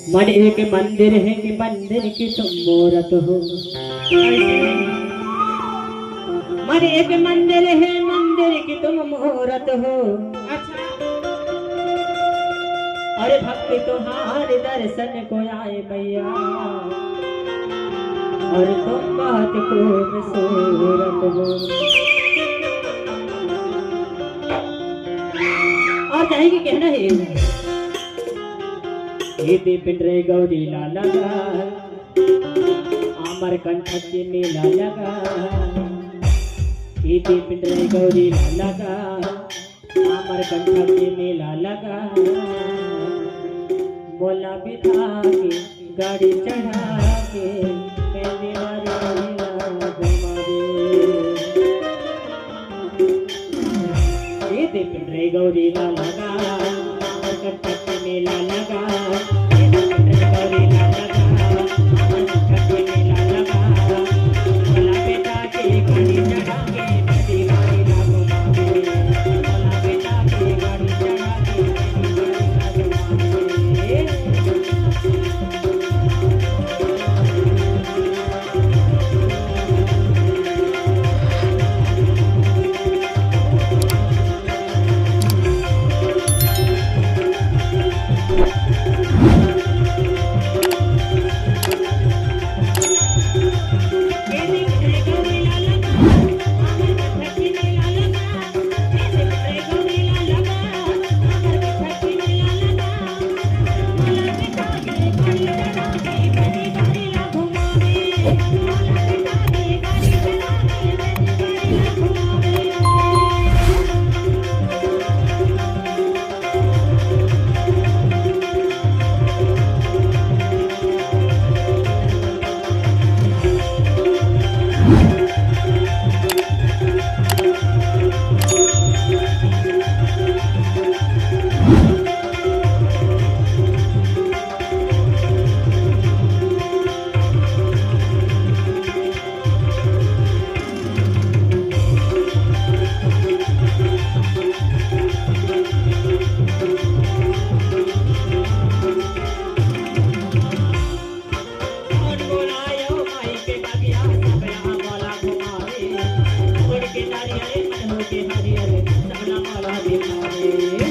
मन एक मंदिर है कि मंदिर की तुम मूरत हो। मन एक मंदिर है मंदिर की तुम मूरत हो। अरे भक्ति तुम्हारे दर्शन को आए मैया और तुम बहुत खूबसूरत हो। और चाहेगी कहना है पिंडरे गौरी लगा आमर कंठ के मेला लगा। पिंडरे गौरी लगा आमर कंठ के मेला लगा। बोला बिठा के गाड़ी चढ़ा के पहले वाली पिंडरे गौरी लगा आमर कंठ के मेला लगा। हरियर सबला माला दिखाए।